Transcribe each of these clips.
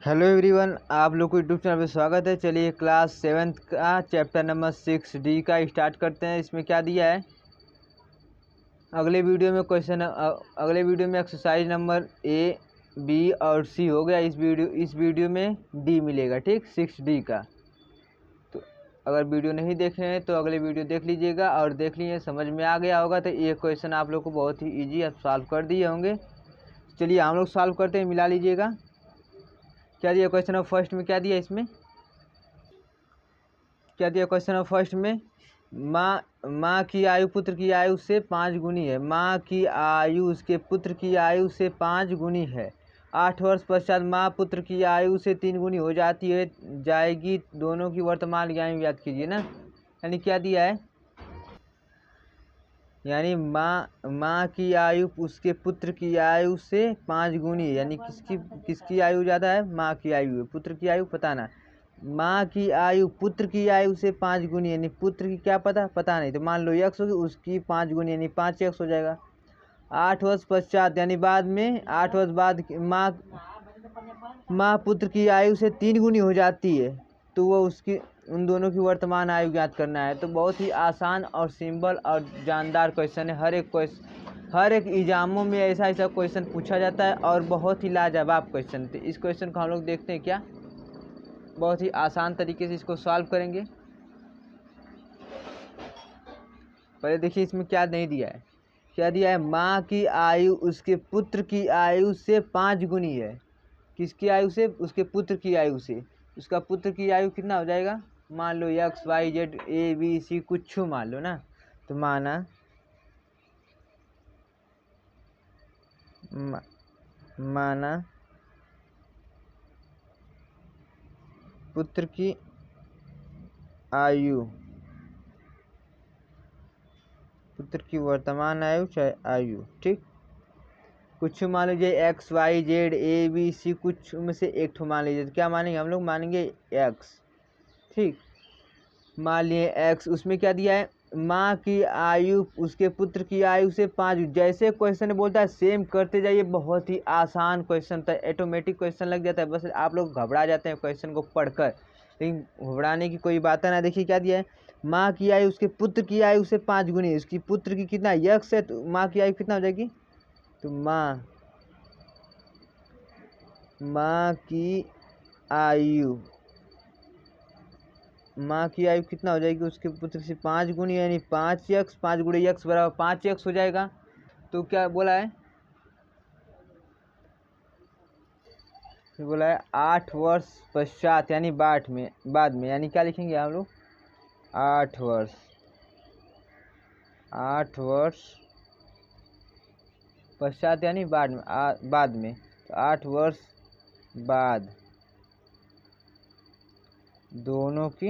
Hello everyone, आप लोग को यूट्यूब चैनल पे स्वागत है। चलिए क्लास 7th का चैप्टर नंबर 6D का स्टार्ट करते हैं। इसमें क्या दिया है, अगले वीडियो में अगले वीडियो में एक्सरसाइज नंबर A, B और C हो गया। इस वीडियो में D मिलेगा, ठीक, 6D का। तो अगर वीडियो नहीं देखे हैं तो अगले वीडियो देख लीजिएगा, और देख लीजिए समझ में आ गया होगा तो ये क्वेश्चन आप लोग को बहुत ही ईजी आप सॉल्व कर दिए होंगे। चलिए हम लोग सॉल्व करते हैं, मिला लीजिएगा। क्या दिया क्वेश्चन नंबर फर्स्ट में, क्या दिया इसमें, क्या दिया क्वेश्चन नंबर फर्स्ट में, माँ की आयु पुत्र की आयु से 5 गुनी है। माँ की आयु उसके पुत्र की आयु से 5 गुनी है। 8 वर्ष पश्चात माँ पुत्र की आयु से 3 गुनी हो जाएगी। दोनों की वर्तमान आयु याद कीजिए ना। यानी क्या दिया है, यानी माँ की आयु उसके पुत्र की आयु से 5 गुनी है। यानी किसकी आयु ज़्यादा है, माँ की आयु है। पुत्र की आयु पता ना, माँ की आयु पुत्र की आयु से 5 गुनी, यानी पुत्र की क्या पता नहीं। तो मान लो x होगी, उसकी 5 गुनी यानी 5x हो जाएगा। 8 वर्ष पश्चात यानी बाद में, 8 वर्ष बाद माँ पुत्र की आयु से 3 गुनी हो जाती है, तो वो उन दोनों की वर्तमान आयु ज्ञात करना है। तो बहुत ही आसान और सिंपल और जानदार क्वेश्चन है। हर एक एग्जामों में ऐसा क्वेश्चन पूछा जाता है और बहुत ही लाजवाब क्वेश्चन। तो इस क्वेश्चन को हम लोग देखते हैं, क्या बहुत ही आसान तरीके से इसको सॉल्व करेंगे। पहले देखिए इसमें क्या नहीं दिया है, क्या दिया है, माँ की आयु उसके पुत्र की आयु से 5 गुनी है। किसकी आयु से, उसके पुत्र की आयु से। उसका पुत्र की आयु कितना हो जाएगा, मान लो x y z a b c कुछ मान लो ना। तो माना पुत्र की आयु, पुत्र की वर्तमान आयु चाहे आयु, ठीक, कुछ मान लीजिए x y z a b c कुछ में से एक ठो मान लीजिए। तो क्या मानेंगे हम लोग, मानेंगे x, ठीक। मान लिए x, उसमें क्या दिया है, माँ की आयु उसके पुत्र की आयु से 5। जैसे क्वेश्चन बोलता है सेम करते जाइए। बहुत ही आसान क्वेश्चन था, ऑटोमेटिक क्वेश्चन लग जाता है। बस आप लोग घबरा जाते हैं क्वेश्चन को पढ़कर, लेकिन घबराने की कोई बात है ना। देखिए क्या दिया है, माँ की आयु उसके पुत्र की आयु से 5 गुनी। उसकी पुत्र की कितना x है, तो माँ की आयु कितना हो जाएगी, तो माँ की आयु कितना हो जाएगी, उसके पुत्र से 5 गुनी, यानी 5x, 5 गुणे x बराबर 5x हो जाएगा। तो क्या बोला है, बोला है 8 वर्ष पश्चात यानी बाद में, यानी क्या लिखेंगे हम लोग, 8 वर्ष पश्चात यानी बाद में। तो 8 वर्ष बाद दोनों की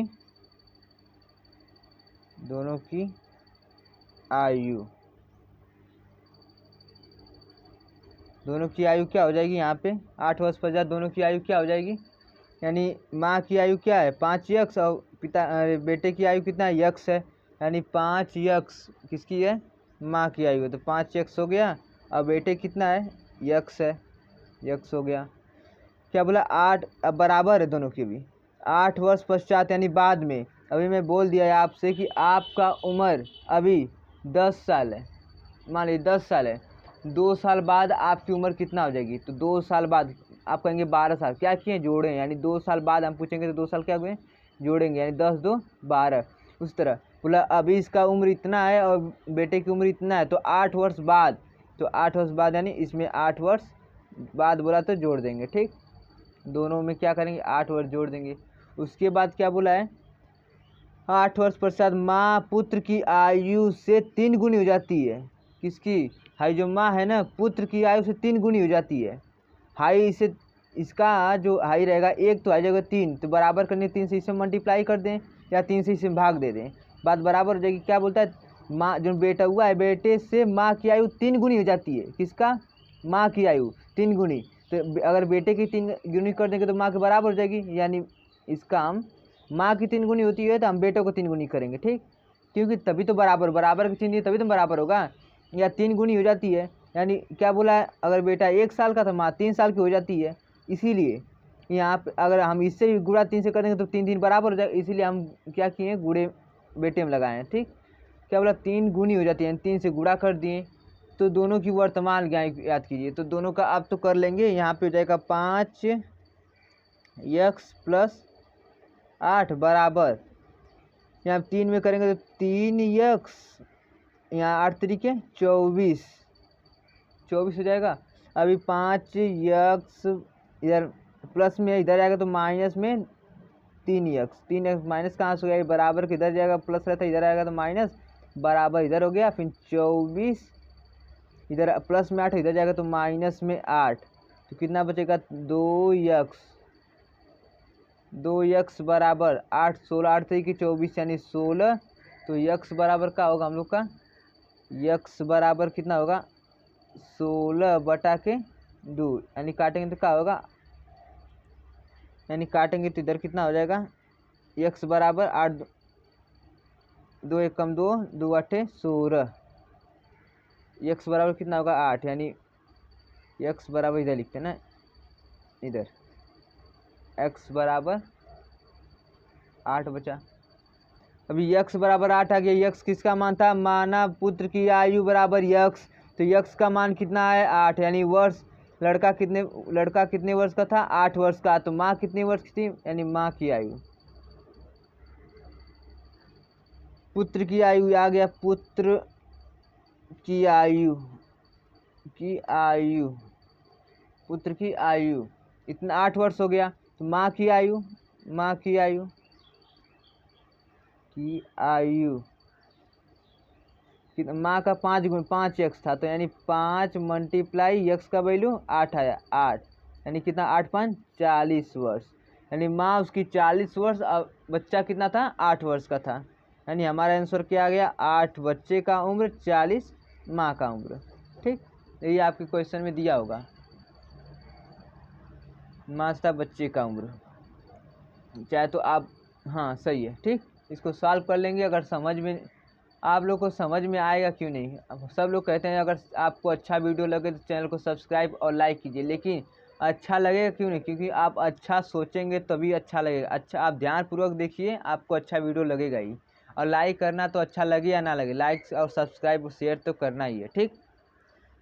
आयु क्या हो जाएगी, यहाँ पे 8 वर्ष पश्चात दोनों की आयु क्या हो जाएगी, यानी माँ की आयु क्या है 5x और बेटे की आयु कितना है x है, यानी 5x किसकी है, माँ की आयु है। तो 5x हो गया, और बेटे कितना है x है, x हो गया। क्या बोला 8, अब बराबर है दोनों की भी। 8 वर्ष पश्चात यानी बाद में। अभी मैं बोल दिया है आपसे कि आपका उम्र अभी 10 साल है, मान लीजिए 10 साल है। 2 साल बाद आपकी उम्र कितना हो जाएगी, तो 2 साल बाद आप कहेंगे 12 साल। क्या किए, जोड़े, यानी 2 साल बाद हम पूछेंगे तो 2 साल क्या हुए, जोड़ेंगे, यानी 10 2 12। उस तरह बोला अभी इसका उम्र इतना है और बेटे की उम्र इतना है, तो 8 वर्ष बाद, तो 8 वर्ष बाद यानी इसमें 8 वर्ष बाद बोला तो जोड़ देंगे, ठीक। दोनों में क्या करेंगे, 8 वर्ष जोड़ देंगे। उसके बाद क्या बोला है, 8 वर्ष पश्चात माँ पुत्र की आयु से 3 गुनी हो जाती है। किसकी, हाई जो माँ है ना, पुत्र की आयु से 3 गुनी हो जाती है। हाई से इसका जो हाई रहेगा 1, तो हाई जगह 3, तो बराबर करने 3 से इसे मल्टीप्लाई कर दें या 3 से इसे भाग दे दें, बात बराबर हो जाएगी। क्या बोलता है, माँ जो बेटा हुआ है, बेटे से माँ की आयु 3 गुनी हो जाती है। किसका, माँ की आयु 3 गुनी। तो अगर बेटे की 3 गुनी कर देंगे तो माँ के बराबर हो जाएगी। यानी इसका हम माँ की 3 गुनी होती है तो हम बेटों को 3 गुनी करेंगे, ठीक, क्योंकि तभी तो बराबर की चिन्ह तभी तो बराबर होगा। या 3 गुनी हो जाती है, यानी क्या बोला है, अगर बेटा 1 साल का तो माँ 3 साल की हो जाती है। इसीलिए यहाँ पे अगर हम इससे भी गुणा 3 से करेंगे तो 3 3 बराबर हो जाएगा, इसीलिए हम क्या किए गुणे बेटे में लगाए हैं। ठीक, क्या बोला 3 गुनी हो जाती है, 3 से गुणा कर दिए। तो दोनों की वर्तमान याद कीजिए, तो दोनों का आप तो कर लेंगे। यहाँ पे हो जाएगा 5x + 8 बराबर, यहाँ 3 में करेंगे तो 3x, यहाँ 8 तरीके 24 हो जाएगा। अभी 5x इधर प्लस में इधर आएगा तो माइनस में 3x माइनस कहाँ से हो गया, बराबर किधर जाएगा, प्लस रहता है, इधर आएगा तो माइनस, बराबर इधर हो गया। फिर 24 इधर प्लस में 8 इधर जाएगा तो माइनस में 8, तो कितना बचेगा 2x बराबर 8 16 8 तरीके 24 यानी 16। तो x बराबर क्या होगा हम लोग का, x बराबर कितना होगा 16/2, यानी काटेंगे तो क्या होगा, यानी काटेंगे तो इधर कितना हो जाएगा x बराबर 8 2 1 कम 2 2 8 16, x बराबर कितना होगा 8, यानी x बराबर इधर लिखते हैं ना, इधर x बराबर 8 बचा। अभी x बराबर 8 आ गया, x किसका मान था, माना पुत्र की आयु बराबर x, तो x का मान कितना है 8, यानी वर्ष, लड़का कितने वर्ष का था 8 वर्ष का, तो माँ कितने वर्ष की थी, यानी माँ की आयु, पुत्र की आयु आ गया, पुत्र की आयु इतना 8 वर्ष हो गया। तो माँ की आयु माँ का 5x था, तो यानी 5 × x का वैल्यू 8 आया, 8 यानी कितना 8 5 40 वर्ष, यानी माँ उसकी 40 वर्ष, अब बच्चा कितना था 8 वर्ष का था, यानी हमारा आंसर क्या आ गया 8 बच्चे का उम्र 40 माँ का उम्र। ठीक, ये आपके क्वेश्चन में दिया होगा, माँ तथा बच्चे का उम्र, चाहे तो आप, हाँ सही है। ठीक, इसको सॉल्व कर लेंगे, अगर समझ में आप लोग को समझ में आएगा क्यों नहीं। अब सब लोग कहते हैं अगर आपको अच्छा वीडियो लगे तो चैनल को सब्सक्राइब और लाइक कीजिए, लेकिन अच्छा लगेगा क्यों नहीं, क्योंकि आप अच्छा सोचेंगे तभी अच्छा लगेगा। अच्छा आप ध्यानपूर्वक देखिए, आपको अच्छा वीडियो लगेगा ही, और लाइक करना तो अच्छा लगे या ना लगे, लाइक और सब्सक्राइब और शेयर तो करना ही है। ठीक,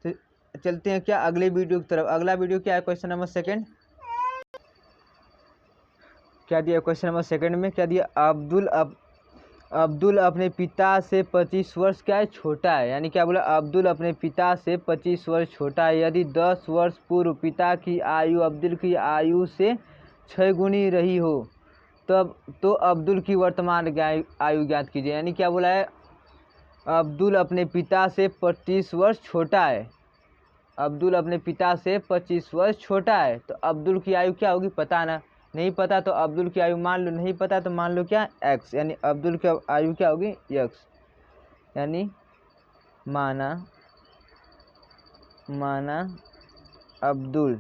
तो चलते हैं क्या अगले वीडियो की तरफ। अगला वीडियो क्या है, क्वेश्चन नंबर 2 क्या दिया, क्वेश्चन नंबर 2 में क्या दिया, अब्दुल अपने पिता से 25 वर्ष क्या है छोटा है, यानी क्या बोला, अब्दुल अपने पिता से 25 वर्ष छोटा है। यदि 10 वर्ष पूर्व पिता की आयु अब्दुल की आयु से 6 गुनी रही हो, तब तो अब्दुल की वर्तमान आयु ज्ञात कीजिए। यानी क्या बोला है, अब्दुल अपने पिता से 25 वर्ष छोटा है, अब्दुल अपने पिता से 25 वर्ष छोटा है, तो अब्दुल की आयु क्या होगी पता ना, नहीं पता तो अब्दुल की आयु मान लो, नहीं पता तो मान लो क्या x, यानी अब्दुल की आयु क्या होगी x, यानी माना अब्दुल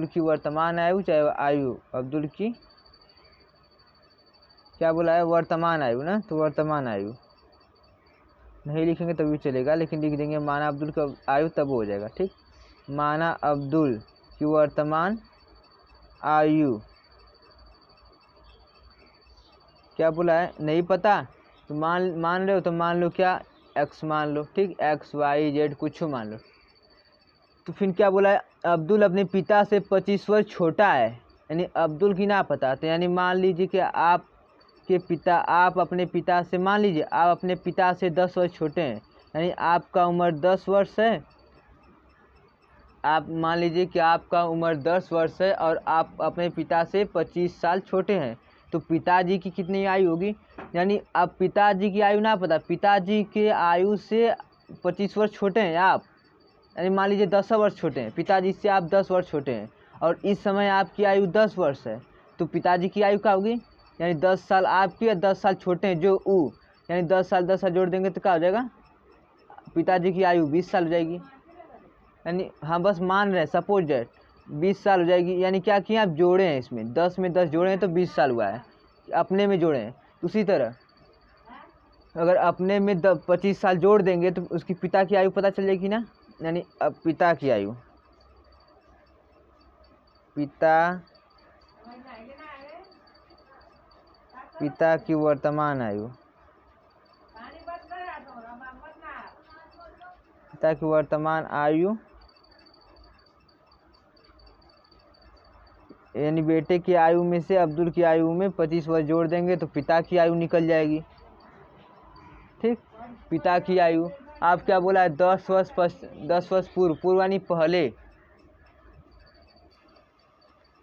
की वर्तमान आयु, चाहे आयु अब्दुल की क्या बोला है वर्तमान आयु ना, तो वर्तमान आयु नहीं लिखेंगे तभी भी चलेगा, लेकिन लिख देंगे माना अब्दुल की आयु, तब हो जाएगा। ठीक, माना अब्दुल की वर्तमान आयु क्या बोला है नहीं पता, तो मान रहे हो तो मान लो क्या x मान लो। ठीक, x y z कुछ मान लो। तो फिर क्या बोला है, अब्दुल अपने पिता से 25 वर्ष छोटा है, यानी अब्दुल की ना पता, तो यानी मान लीजिए कि आप अपने पिता से, मान लीजिए आप अपने पिता से 10 वर्ष छोटे हैं, यानी आपका उम्र 10 वर्ष है, आप मान लीजिए कि आपका उम्र 10 वर्ष है और आप अपने पिता से 25 साल छोटे हैं, तो पिताजी की कितनी आयु होगी, यानी अब पिताजी की आयु ना पता, पिताजी के आयु से 25 वर्ष छोटे हैं आप, यानी मान लीजिए 10 वर्ष छोटे हैं, पिताजी से आप 10 वर्ष छोटे हैं, और इस समय आपकी आयु 10 वर्ष है, तो पिताजी की आयु क्या होगी, यानी 10 साल आपकी और 10 साल छोटे हैं जो यानी 10 साल जोड़ देंगे तो क्या हो जाएगा, पिताजी की आयु 20 साल हो जाएगी। यानी हम बस मान रहे हैं, सपोज डेट 20 साल हो जाएगी, यानी क्या किए आप जोड़े हैं, इसमें 10 में 10 जोड़े हैं तो 20 साल हुआ है, अपने में जोड़े हैं। उसी तरह अगर अपने में 25 साल जोड़ देंगे तो उसकी पिता की आयु पता चल जाएगी ना। यानी अब पिता की आयु, पिता की वर्तमान आयु, पिता की वर्तमान आयु यानी बेटे की आयु में से अब्दुल की आयु में 25 वर्ष जोड़ देंगे तो पिता की आयु निकल जाएगी। ठीक, पिता की आयु आप क्या बोला है, 10 वर्ष पूर्व यानी पहले।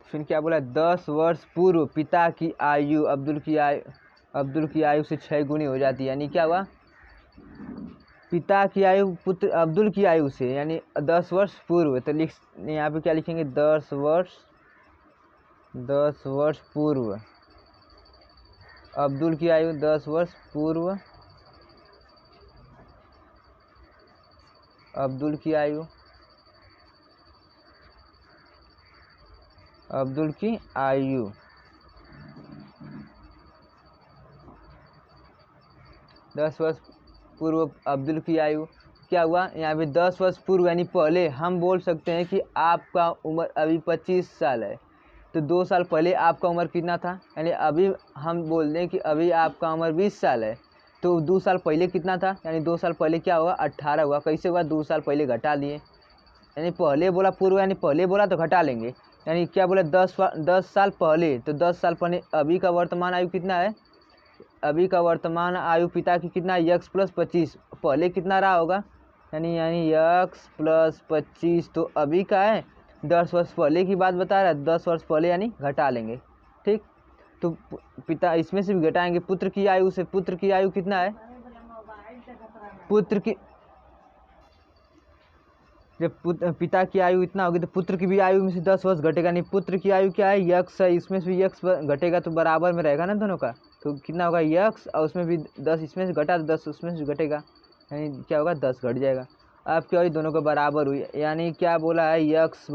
फिर क्या बोला, 10 वर्ष पूर्व पिता की आयु अब्दुल की आयु से 6 गुनी हो जाती है। यानी क्या हुआ, पिता की आयु पुत्र अब्दुल की आयु से यानी 10 वर्ष पूर्व। तो यहाँ पे क्या लिखेंगे, 10 वर्ष पूर्व अब्दुल की आयु, 10 वर्ष पूर्व अब्दुल की आयु, अब्दुल की आयु 10 वर्ष पूर्व अब्दुल की आयु। क्या हुआ यहाँ पे 10 वर्ष पूर्व यानी पहले। हम बोल सकते हैं कि आपका उम्र अभी 25 साल है, तो 2 साल पहले आपका उम्र कितना था। यानी अभी हम बोल दें कि अभी आपका उम्र 20 साल है, तो 2 साल पहले कितना था। यानी 2 साल पहले क्या हुआ, 18 हुआ। कैसे हुआ, 2 साल पहले घटा लिए। यानी पहले बोला पूर्व यानी पहले बोला तो घटा लेंगे। यानी क्या बोला, 10 साल पहले, तो 10 साल पहले अभी का वर्तमान आयु कितना है, अभी का वर्तमान आयु पिता की कितना है, यक्स प्लस 25। पहले कितना रहा होगा, यानी यक्स प्लस 25 तो अभी का है। 10 वर्ष पहले की बात बता रहा है, 10 वर्ष पहले यानी घटा लेंगे। ठीक, तो पिता इसमें से भी घटाएंगे पुत्र की आयु से। पुत्र की आयु कितना है, पुत्र की जब पिता की आयु इतना होगी तो पुत्र की भी आयु में से 10 वर्ष घटेगा। नहीं, पुत्र की आयु क्या है, यक्स है, इसमें से भी यक्स घटेगा तो बराबर में रहेगा ना दोनों का। तो कितना होगा, यक्स, और उसमें भी 10 इसमें से घटा तो 10 उसमें से घटेगा, यानी क्या होगा, 10 घट जाएगा। अब क्या हुई, दोनों का बराबर हुई। यानी क्या बोला है, यक्स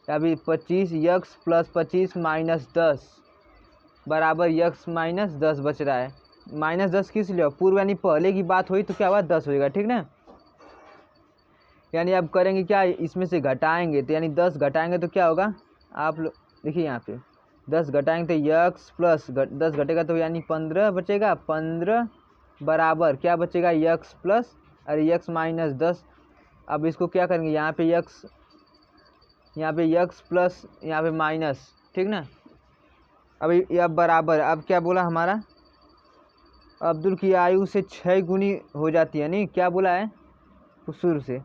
अभी 25, यक्स प्लस 25 माइनस 10 बराबर यक्स माइनस 10 बच रहा है। माइनस 10 किस लिए, पूर्व यानी पहले की बात हुई तो क्या हुआ, 10 होएगा। ठीक ना, यानी अब करेंगे क्या, इसमें से घटाएंगे तो यानी 10 घटाएंगे तो क्या होगा, आप लोग देखिए यहाँ पे 10 घटाएंगे तो यक्स प्लस 10 घटेगा तो यानी 15 बचेगा। 15 बराबर क्या बचेगा, यक्स प्लस अरे यक्स माइनस 10। अब इसको क्या करेंगे, यहाँ पे यक्स प्लस यहाँ पे माइनस। ठीक ना, अब बराबर, अब क्या बोला हमारा, अब्दुल की आयु से 6 गुनी हो जाती है। नहीं, क्या बोला है शुरू से,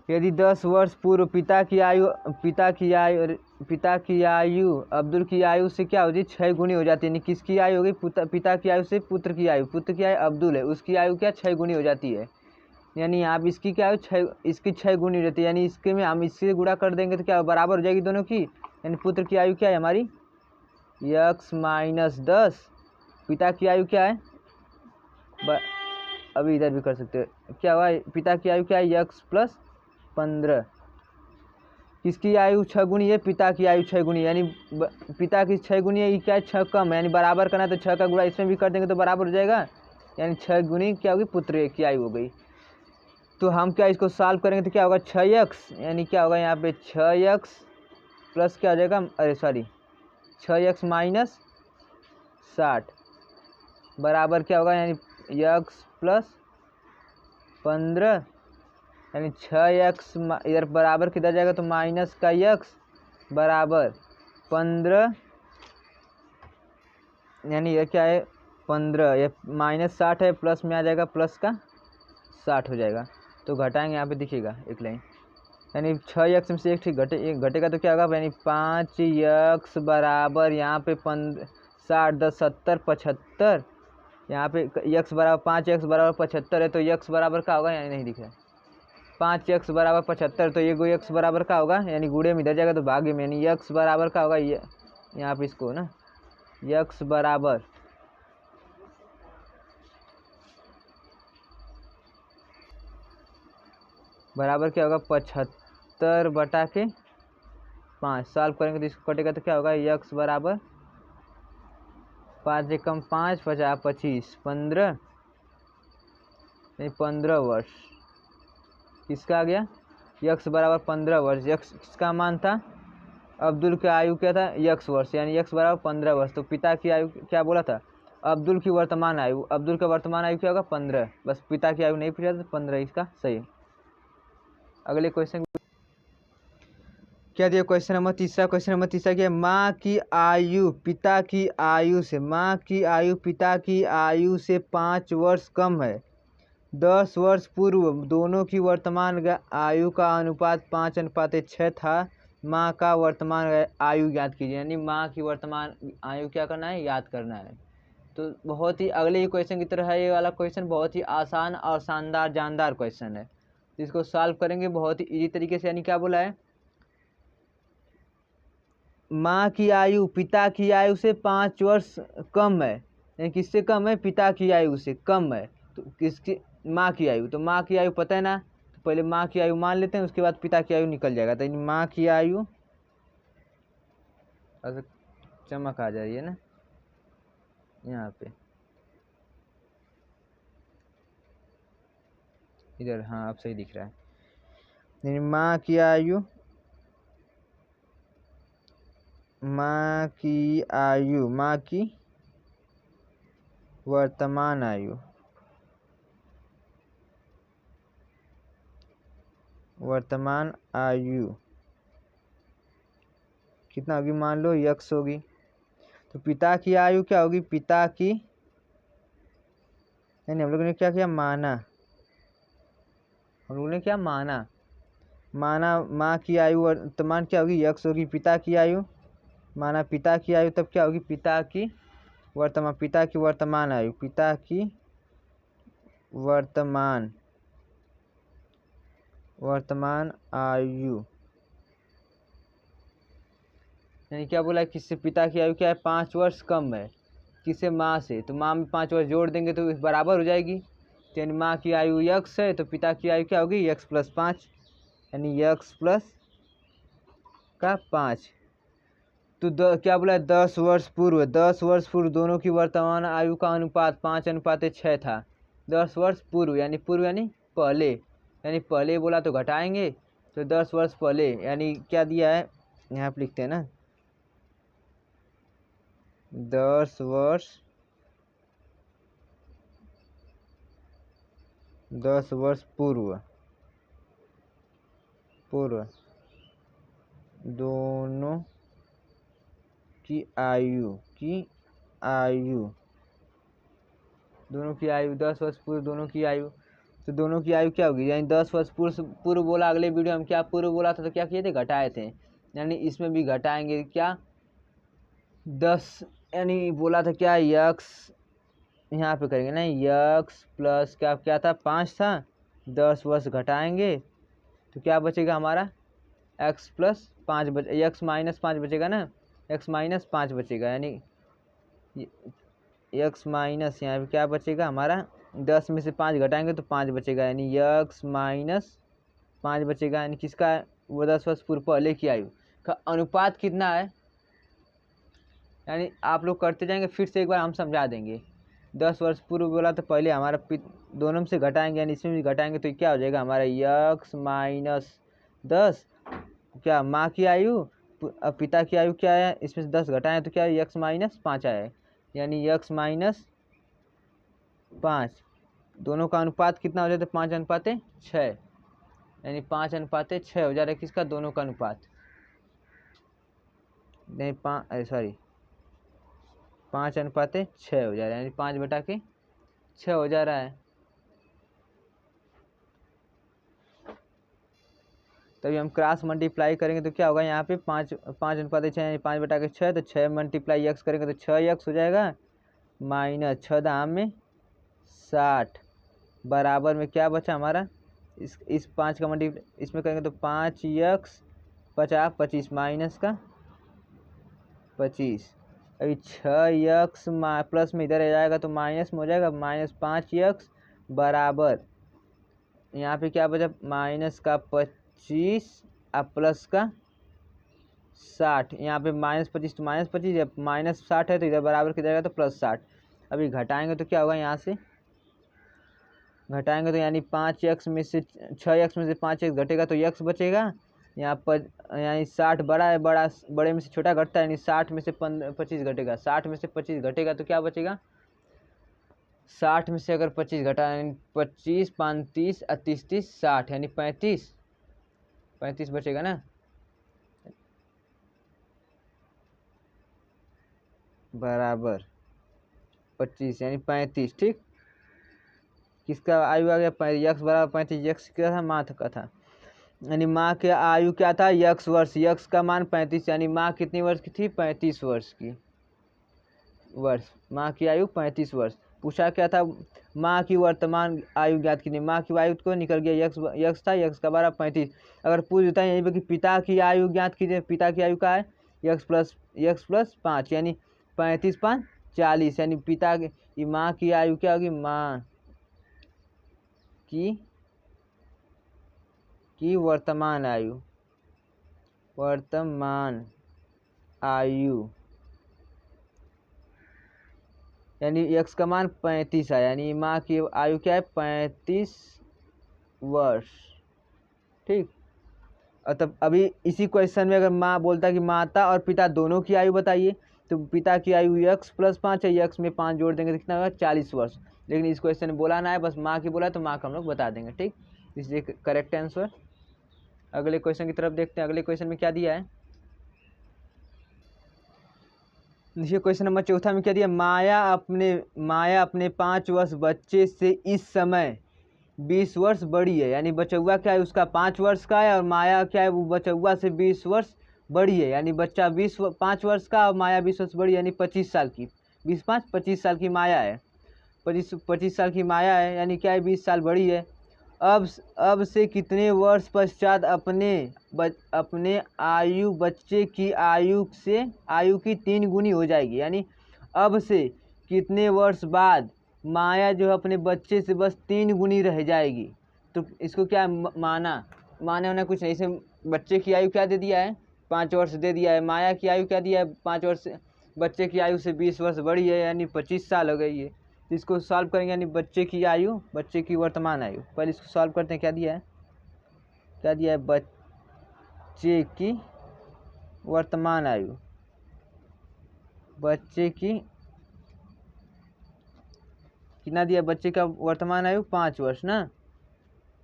यदि 10 वर्ष पूर्व पिता की आयु अब्दुल की आयु से क्या होती है, 6 गुनी हो जाती है। यानी किसकी आयु होगी, पिता की आयु से पुत्र की आयु अब्दुल है, उसकी आयु क्या 6 गुनी हो जाती है। यानी आप इसकी क्या आयु इसकी 6 गुनी हो जाती है। यानी इसके में हम इससे गुणा कर देंगे तो क्या बराबर हो जाएगी दोनों की। यानी पुत्र की आयु क्या है हमारी, यक्स माइनस 10, पिता की आयु क्या है, अभी इधर भी कर सकते हैं, क्या हुआ, पिता की आयु क्या है, यक्स प्लस 15। किसकी आयु 6 गुनी है, पिता की आयु 6 गुनी, यानी पिता की 6 गुनी है, ये क्या है 6 कम है, यानी बराबर करना है तो 6 का गुणा इसमें भी कर देंगे तो बराबर हो जाएगा। यानी 6 गुनी क्या होगी, पुत्र की आयु हो गई। तो हम क्या इसको सॉल्व करेंगे तो क्या होगा, 6x, यानी क्या होगा यहाँ पे 6x प्लस क्या हो जाएगा, अरे सॉरी 6x माइनस 60 बराबर क्या होगा, यानी x प्लस 15, यानी 6x इधर बराबर किधर जाएगा तो माइनस का x बराबर 15, यानी ये क्या है 15, ये माइनस 60 है, प्लस में आ जाएगा प्लस का 60 हो जाएगा। तो घटाएंगे यहाँ पे दिखिएगा एक लाइन, यानी 6x में से एक घटेगा तो क्या होगा, यानी 5x बराबर यहाँ पे 60 10 70 75, यहाँ पे x बराबर 5x बराबर 75 है तो x बराबर क्या होगा, यानी नहीं दिख रहा है 5x बराबर 75, तो ये गो x बराबर क्या होगा, यानी गुणे में इधर जाएगा तो भागे में, यानी x बराबर क्या होगा, ये यहाँ पे इसको ना x बराबर क्या होगा 75 बटा के 5, सॉल्व करेंगे तो इसको कटेगा तो क्या होगा, x बराबर 5 से कम 5, 50, 25, 15, नहीं 15 वर्ष। किसका आ गया? यक्स बराबर 15 वर्ष। यक्स किसका मान था? अब्दुल की आयु क्या था? यक्स वर्ष, यानी यक्स बराबर 15 वर्ष। तो पिता की आयु क्या बोला था? अब्दुल की वर्तमान आयु। अब्दुल का वर्तमान आयु क्या होगा? 15। बस पिता की आयु नहीं पूछा तो 15 इसका सही। अगले क्वेश्चन क्या दिया? क्वेश्चन नंबर तीसरा। क्वेश्चन नंबर तीसरा क्या है? माँ की आयु पिता की आयु से, माँ की आयु पिता की आयु से 5 वर्ष कम है। 10 वर्ष पूर्व दोनों की वर्तमान आयु का अनुपात 5:6 था। माँ का वर्तमान आयु ज्ञात कीजिए, यानी माँ की वर्तमान आयु क्या करना है? याद करना है। तो बहुत ही अगले ही क्वेश्चन की तरह है ये वाला क्वेश्चन, बहुत ही आसान और शानदार जानदार क्वेश्चन है। तो इसको सॉल्व करेंगे बहुत ही इजी तरीके से। यानी क्या बोला है? माँ की आयु पिता की आयु से 5 वर्ष कम है, यानी किससे कम है? पिता की आयु से कम है। तो किसकी? माँ की आयु। तो माँ की आयु पता है ना, तो पहले माँ की आयु मान लेते हैं, उसके बाद पिता की आयु निकल जाएगा। तो माँ की आयु, चमक आ जाइए ना यहाँ पे, इधर, हाँ अब सही दिख रहा है। माँ की आयु, माँ की आयु, माँ की वर्तमान आयु, वर्तमान आयु कितना होगी? मान लो यक्स होगी। तो पिता की आयु क्या होगी? पिता की, यानी हम लोगों ने क्या किया? माना। हम लोगों ने क्या माना? माना माँ की आयु वर्तमान क्या होगी? यक्स होगी। पिता की आयु माना पिता की आयु, तब क्या होगी? पिता की वर्तमान, पिता की वर्तमान आयु, पिता की वर्तमान आयु, यानी क्या बोला है? किससे पिता की आयु क्या है? 5 वर्ष कम है। किससे? माँ से। तो माँ में 5 वर्ष जोड़ देंगे तो बराबर हो जाएगी। तो यानी माँ की आयु यक्स है, तो पिता की आयु क्या होगी? यक्स प्लस 5, यानी यक्स प्लस का 5। तो क्या बोला है? 10 वर्ष पूर्व, 10 वर्ष पूर्व दोनों की वर्तमान आयु का अनुपात 5:6 था। 10 वर्ष पूर्व, यानी पूर्व यानी पहले, यानी पहले बोला तो घटाएंगे। तो 10 वर्ष पहले, यानी क्या दिया है? यहाँ पे लिखते हैं ना, 10 वर्ष पूर्व दोनों की आयु, दोनों की आयु, 10 वर्ष पूर्व दोनों की आयु। तो दोनों की आयु क्या होगी? यानी 10 वर्ष पूर्व बोला। अगले वीडियो हम क्या पूर्व बोला था तो क्या किए थे? घटाए थे। यानी इसमें भी घटाएंगे क्या? 10, यानी बोला था क्या? यक्स, यहाँ पे करेंगे ना, यक्स प्लस क्या क्या था? 5 था। 10 वर्ष घटाएंगे तो क्या बचेगा हमारा? एक्स प्लस 5 बचे, एक्स माइनस 5 बचेगा ना, एक्स माइनस 5 बचेगा। यानी एक्स माइनस, यहाँ पे क्या बचेगा हमारा? 10 में से 5 घटाएंगे तो 5 बचेगा, यानी एक्स माइनस 5 बचेगा। यानी किसका? वो 10 वर्ष पूर्व पहले की आयु का अनुपात कितना है? यानी आप लोग करते जाएंगे, फिर से एक बार हम समझा देंगे। 10 वर्ष पूर्व बोला तो पहले हमारा दोनों में से घटाएंगे, यानी इसमें भी घटाएंगे तो क्या हो जाएगा हमारा? यक्स माइनस 10, क्या माँ की आयु, पिता की आयु क्या है? इसमें से 10 घटाएं तो क्या है? यक्स माइनस 5 आया है, यानी यक्स माइनस 5। दोनों का अनुपात कितना हो जाता है? 5:6, यानी 5:6 हो जा रहा है। किसका? दोनों का अनुपात, नहीं 5:6 हो जा रहा है, यानी 5/6 हो जा रहा है। तभी हम क्रॉस मल्टीप्लाई करेंगे तो क्या होगा? यहाँ पे 5:6 यानी 5/6, तो 6 मल्टीप्लाई यक्स करेंगे तो 6 यक्स हो जाएगा, माइनस 6 दाम में 60, बराबर में क्या बचा हमारा? इस 5 का मल्टीप्लाई इसमें करेंगे तो 5 यक्स 50, 25 माइनस का 25। अभी 6 यक्स प्लस में इधर आ जाएगा तो माइनस में हो जाएगा, माइनस 5 यक्स बराबर, यहाँ पे क्या बचा? माइनस का 25 अब प्लस का 60, यहाँ पे -25 तो -25 है, -60 है तो इधर बराबर की जाएगा तो +60। अभी घटाएंगे तो क्या होगा, यहाँ से घटाएंगे तो यानी 5x में से 6x में से 5x घटेगा तो x बचेगा। यहाँ पर यानी 60 बड़ा है, बड़े में से छोटा घटता है, यानी 60 में से 25 घटेगा, 60 में से 25 घटेगा तो क्या बचेगा, 60 में से अगर 25 घटा यानी 25 5 30 30 30 60 यानी 35 बचेगा ना, बराबर 25 यानी 35। ठीक, किसका आयु आ गया, यक्स बराबर 35, यक्स क्या था, माँ का था, यानी माँ के आयु क्या था, यक्स वर्ष, यक्स का मान 35, यानी माँ कितनी वर्ष की थी, 35 वर्ष की, माँ की आयु 35 वर्ष। पूछा क्या था, माँ की वर्तमान आयु ज्ञात कीजिए, माँ की आयु को निकल गया, यक्स था, यक्स का बराबर 35। अगर पूछ देता है यहीं पर कि पिता की आयु ज्ञात कीजिए, पिता की आयु का है यक्स प्लस 5 यानी 35 5 40, यानी पिता की माँ की आयु क्या होगी, माँ की वर्तमान आयु यानी x का मान 35 है, यानी माँ की आयु क्या है, 35 वर्ष। ठीक, और तब अभी इसी क्वेश्चन में अगर माँ बोलता कि माता और पिता दोनों की आयु बताइए, तो पिता की आयु x + 5 है, x में 5 जोड़ देंगे तो कितना होगा, 40 वर्ष। लेकिन इस क्वेश्चन में बोला ना है, बस माँ की बोला तो माँ का हम लोग बता देंगे। ठीक, इसलिए करेक्ट आंसर। अगले क्वेश्चन की तरफ देखते हैं, अगले क्वेश्चन में क्या दिया है। देखिए क्वेश्चन नंबर 4 में क्या दिया, माया अपने 5 वर्ष बच्चे से इस समय 20 वर्ष बड़ी है, यानी बचौआ क्या है, उसका 5 वर्ष का है, और माया क्या है, वो बचौआ से 20 वर्ष बड़ी है, यानी बच्चा 5 वर्ष का और माया 20 वर्ष बड़ी, यानी 25 साल की, 20 5 25 साल की माया है, 25 साल की माया है, यानी क्या है, 20 साल बड़ी है। अब से कितने वर्ष पश्चात अपने आयु बच्चे की आयु की 3 गुनी हो जाएगी, यानी अब से कितने वर्ष बाद माया जो अपने बच्चे से बस 3 गुनी रह जाएगी। तो इसको क्या माना होना कुछ नहीं, इसे बच्चे की आयु क्या दे दिया है, 5 वर्ष दे दिया है, माया की आयु क्या दिया है, 5 वर्ष, बच्चे की आयु से 20 वर्ष बड़ी है, यानी 25 साल हो गई है। इसको सॉल्व करेंगे, यानी बच्चे की वर्तमान आयु, पहले इसको सॉल्व करते हैं। क्या दिया है, बच्चे की वर्तमान आयु, बच्चे की कितना दिया, बच्चे का वर्तमान आयु 5 वर्ष ना,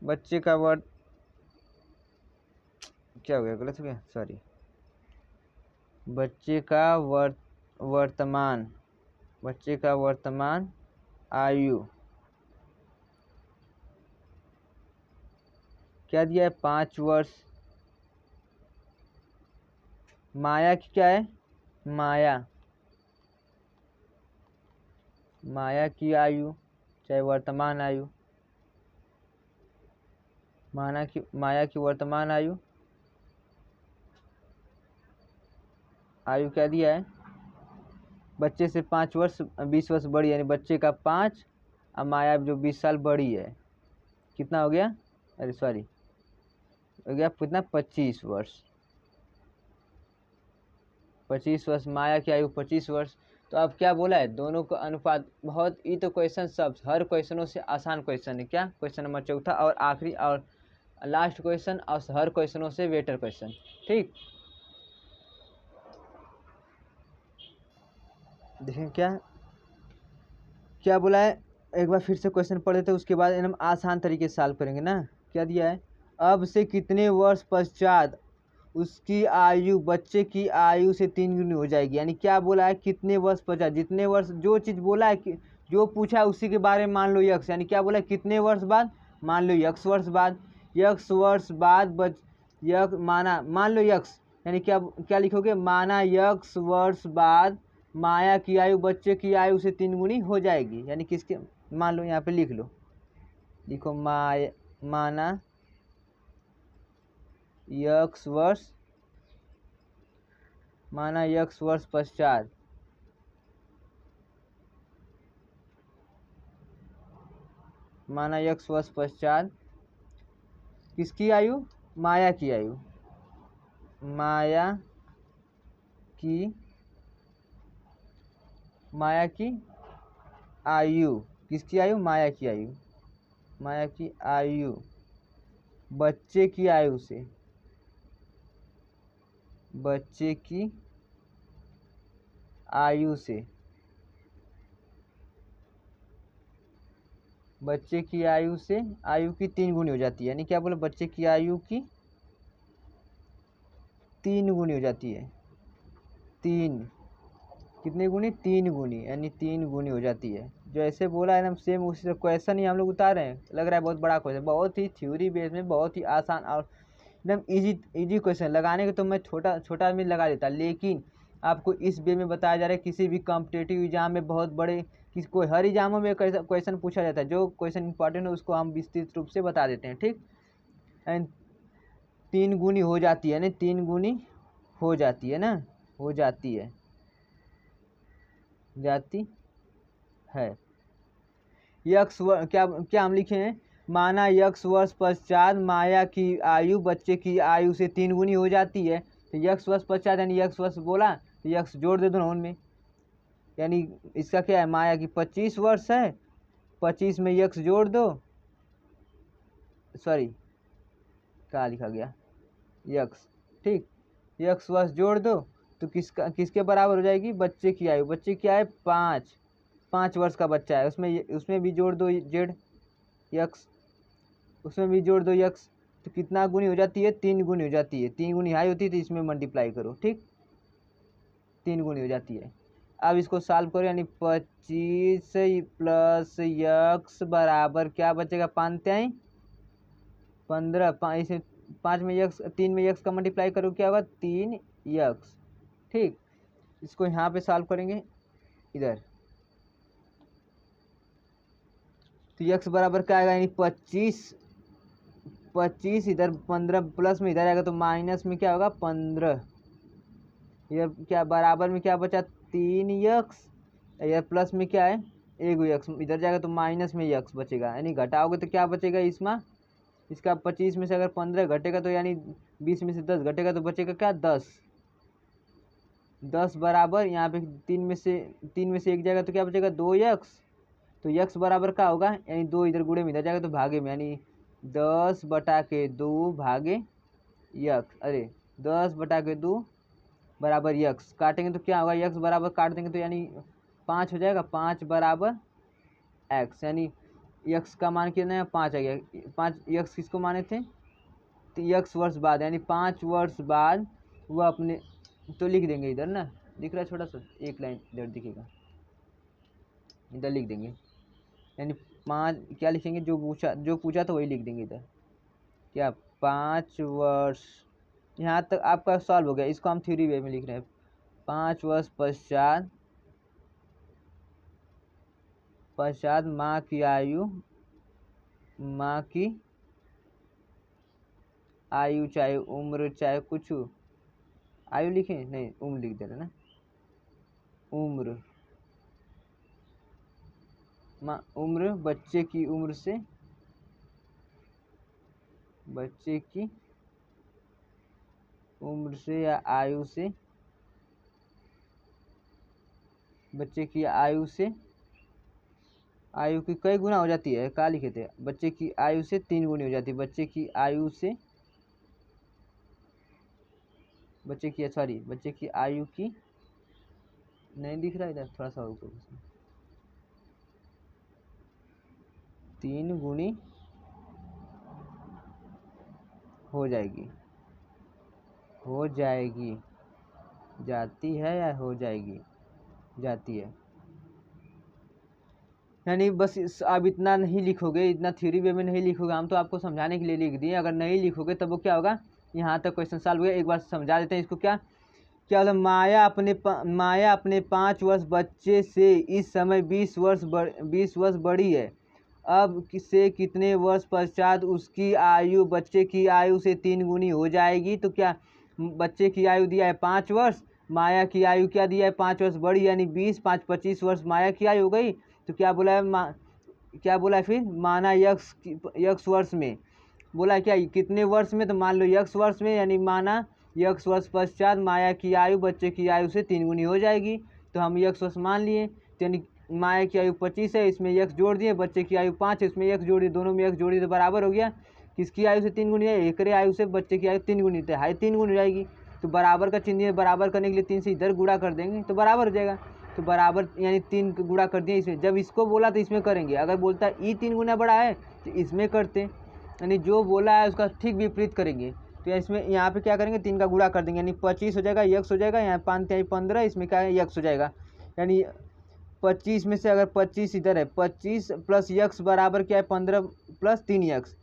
बच्चे का क्या हो गया, गलत हो गया, सॉरी, बच्चे का वर्तमान आयु क्या दिया है, 5 वर्ष। माया की क्या है, माया की आयु चाहे वर्तमान आयु, माया की वर्तमान आयु क्या दिया है, बच्चे से 5 वर्ष 20 वर्ष बड़ी, यानी बच्चे का 5 और माया जो 20 साल बड़ी है, कितना हो गया, अरे सॉरी, हो गया कितना, 25 वर्ष, 25 वर्ष, माया की आयु 25 वर्ष। तो अब क्या बोला है, दोनों का अनुपात, बहुत ये तो क्वेश्चन सब हर क्वेश्चनों से आसान क्वेश्चन है, क्या क्वेश्चन नंबर 4 और आखिरी और लास्ट क्वेश्चन, और हर क्वेश्चनों से बेटर क्वेश्चन। ठीक, देखें क्या बोला है, एक बार फिर से क्वेश्चन पढ़ देते, उसके बाद हम आसान तरीके से सॉल्व करेंगे ना। क्या दिया है, अब से कितने वर्ष पश्चात उसकी आयु बच्चे की आयु से 3 गुनी हो जाएगी, यानी क्या बोला है, कितने वर्ष पश्चात, जितने वर्ष जो चीज़ बोला है कि जो पूछा है उसी के बारे में मान लो यक्स, यानी क्या बोला है, कितने वर्ष बाद, मान लो यक्स वर्ष बाद, मान लो यक्स, यानी क्या लिखोगे, माना यक्स वर्ष बाद माया की आयु बच्चे की आयु से 3 गुनी हो जाएगी, यानी किसके, मान लो यहाँ पे लिखो माना यक्स वर्ष पश्चात किसकी आयु, माया आयु, किसकी आयु, माया की आयु, माया की आयु बच्चे की आयु से, बच्चे की आयु से, बच्चे की आयु से आयु की 3 गुनी हो जाती है। यानी क्या बोले, बच्चे की आयु की 3 गुनी हो जाती है। 3 कितने गुनी, 3 गुनी, यानी 3 गुनी हो जाती है। जो ऐसे बोला है ना सेम उसी से क्वेश्चन ही हम लोग उतार रहे हैं। लग रहा है बहुत बड़ा क्वेश्चन, बहुत ही थ्योरी बेस में, बहुत ही आसान और एकदम इजी क्वेश्चन। लगाने के तो मैं छोटा में लगा देता, लेकिन आपको इस वे में बताया जा रहा है किसी भी कॉम्पिटेटिव एग्जाम में बहुत बड़े कोई हर एग्जामों में क्वेश्चन पूछा जाता है। जो क्वेश्चन इंपॉर्टेंट है उसको हम विस्तृत रूप से बता देते हैं, ठीक। एंड 3 गुनी हो जाती है ना, 3 गुनी हो जाती है ना, हो जाती है, जाती है। यक्स क्या क्या हम लिखे हैं, माना यक्स वर्ष पश्चात माया की आयु बच्चे की आयु से 3 गुनी हो जाती है। तो यक्स वर्ष पश्चात यानी यक्स वर्ष बोला तो यक्स जोड़ दे दो ना उनमें, यानी इसका क्या है, माया की 25 वर्ष है, 25 में यक्स जोड़ दो, सॉरी क्या लिखा गया, यक्स, ठीक। यक्स वर्ष जोड़ दो तो किसके बराबर हो जाएगी, बच्चे की आयु, बच्चे की आयु 5 वर्ष का बच्चा है, उसमें भी जोड़ दो जेड यक्स, उसमें भी जोड़ दो यक्स, तो कितना गुनी हो जाती है, 3 गुनी हो जाती है। 3 गुनी हाई होती है तो इसमें मल्टीप्लाई करो, ठीक, 3 गुनी हो जाती है। अब इसको सॉल्व करो, यानी 25 प्लस यक्स बराबर क्या बचेगा, 5 3 15, 5 में यक्स, 3 में यक्स का मल्टीप्लाई करो क्या होगा, 3 यक्स, ठीक। इसको यहाँ पे सॉल्व करेंगे इधर, तो यक्स बराबर क्या आएगा, यानी 25 इधर 15 प्लस में इधर आएगा तो माइनस में क्या होगा 15, इधर क्या बराबर में क्या बचा 3 यक्स, इधर प्लस में क्या है 1 यक्स, इधर जाएगा तो माइनस में यक्स बचेगा, यानी घटाओगे तो क्या बचेगा इसमें, इसका 25 में से अगर 15 घटेगा तो यानी 20 में से 10 घटेगा तो बचेगा क्या 10 बराबर यहाँ पे 3 में से 1 जाएगा तो क्या बचेगा 2 यक्स, तो यक्स बराबर क्या होगा, यानी 2 इधर गुणे में इधर जाएगा तो भागे में, यानी 10/2 भागे यक्स, अरे 10/2 बराबर यक्स, काटेंगे तो क्या होगा, यक्स बराबर काट देंगे तो यानी 5 हो जाएगा, 5 बराबर एक्स, यानी यक्स का मान कितना है 5 आ गया। 5 यक्स किसको माने थे, तो यक्स वर्ष बाद, यानी 5 वर्ष बाद वह अपने, तो लिख देंगे इधर ना, दिख रहा है छोटा सा एक लाइन इधर दिखेगा, इधर लिख देंगे, यानी 5 क्या लिखेंगे, जो पूछा था वही लिख देंगे इधर, क्या 5 वर्ष, यहाँ तक आपका सॉल्व हो गया। इसको हम थ्योरी वे में लिख रहे हैं, 5 वर्ष पश्चात माँ की आयु चाहे उम्र चाहे कुछ आयु लिखें, नहीं उम्र लिख दे रहे ना, उम्र बच्चे की उम्र से, या आयु से, बच्चे की आयु से, आयु की कई गुना हो जाती है, क्या लिखे थे, बच्चे की आयु से 3 गुनी हो जाती है, बच्चे की आयु की नहीं दिख रहा इधर, थोड़ा सा और ऊपर 3 गुनी हो जाएगी, जाती है या हो जाएगी, जाती है, यानी बस आप इतना नहीं लिखोगे, इतना थ्योरी वे में नहीं लिखोगे, हम तो आपको समझाने के लिए लिख दिए, अगर नहीं लिखोगे तब वो क्या होगा, यहाँ तक क्वेश्चन सॉल्व हो गया। एक बार समझा देते हैं इसको, क्या होता है, माया अपने 5 वर्ष बच्चे से इस समय 20 वर्ष बड़ी है, अब से कितने वर्ष पश्चात उसकी आयु बच्चे की आयु से 3 गुनी हो जाएगी, तो क्या बच्चे की आयु दिया है 5 वर्ष, माया की आयु क्या दिया है 5 वर्ष बड़ी, यानी 20 5 25 वर्ष माया की आयु हो गई, तो क्या बोला है फिर, माना यक्स वर्ष में, बोला क्या कितने वर्ष में, तो मान लो यक्स वर्ष में, यानी माना x वर्ष पश्चात माया की आयु बच्चे की आयु से 3 गुनी हो जाएगी। तो हम x वर्ष मान लिए, तो यानी माया की आयु 25 है, इसमें x जोड़ दिए, बच्चे की आयु 5 है, इसमें x जोड़ दिए, दोनों में x जोड़ दिए तो बराबर हो गया। किसकी आयु से 3 गुनी है? एकरे आयु से बच्चे की आयु 3 गुनी, तो हाई 3 गुनी हो जाएगी। तो बराबर का चिन्ह बराबर करने के लिए 3 से इधर गुणा कर देंगे तो बराबर हो जाएगा। तो बराबर यानी 3 गुणा कर दिए इसमें, जब इसको बोला तो इसमें करेंगे, अगर बोलता है ई 3 गुना बड़ा है तो इसमें करते, यानी जो बोला है उसका ठीक विपरीत करेंगे। तो इसमें यहाँ पे क्या करेंगे, 3 का गुणा कर देंगे, यानी 25 हो जाएगा, x हो जाएगा, यहाँ 5 3 15, इसमें क्या है x हो जाएगा। यानी 25 में से अगर 25 इधर है, 25 प्लस x बराबर क्या है 15 प्लस 3x,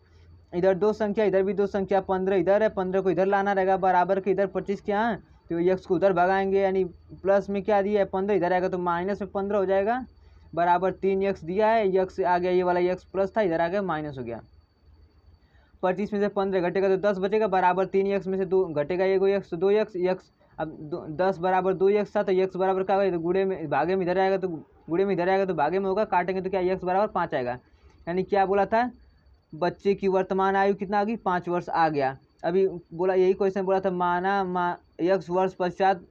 इधर 2 संख्या इधर भी 2 संख्या, 15 इधर है, 15 को इधर लाना रहेगा, बराबर के इधर 25 क्या है, तो x को उधर भगाएंगे, यानी प्लस में क्या दिया है 15 इधर आएगा तो माइनस में 15 हो जाएगा, बराबर 3x दिया है, x आ गया, ये वाला x प्लस था इधर आ गया माइनस हो गया। 25 में से 15 घटेगा तो 10 बचेगा, बराबर 3x में से 2 घटेगा, ये x तो 2x, x अब 10 बराबर 2x था तो x बराबर क्या होगा, तो गुणे में भागे में इधर आएगा तो गुणे में इधर आएगा तो भागे में होगा, काटेंगे तो क्या x बराबर 5 आएगा। यानी क्या बोला था, बच्चे की वर्तमान आयु कितना आ गई 5 वर्ष आ गया। अभी बोला यही क्वेश्चन बोला था, माना x वर्ष पश्चात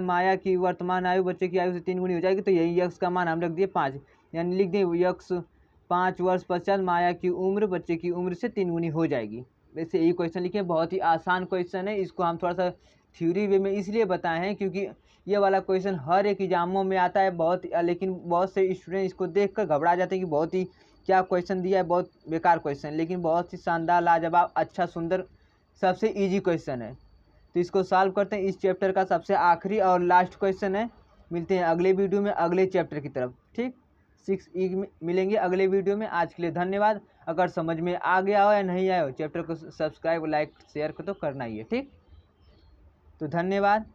माया की वर्तमान आयु बच्चे की आयु से 3 गुनी हो जाएगी, तो यही x का मान हम रख दिए 5, यानी लिख दिए x 5 वर्ष पश्चात माया की उम्र बच्चे की उम्र से 3 गुनी हो जाएगी। वैसे यही क्वेश्चन लिखे, बहुत ही आसान क्वेश्चन है, इसको हम थोड़ा सा थ्योरी वे में इसलिए बताए हैं क्योंकि ये वाला क्वेश्चन हर एक एग्जामों में आता है बहुत, लेकिन बहुत से स्टूडेंट इसको देखकर घबरा जाते हैं कि बहुत ही क्या क्वेश्चन दिया है, बहुत बेकार क्वेश्चन, लेकिन बहुत ही शानदार लाजवाब अच्छा सुंदर सबसे ईजी क्वेश्चन है। तो इसको सॉल्व करते हैं, इस चैप्टर का सबसे आखिरी और लास्ट क्वेश्चन है। मिलते हैं अगले वीडियो में अगले चैप्टर की तरफ, ठीक 6E में मिलेंगे अगले वीडियो में। आज के लिए धन्यवाद। अगर समझ में आ गया हो या नहीं आया हो, चैप्टर को सब्सक्राइब लाइक शेयर को तो करना ही है, ठीक। तो धन्यवाद।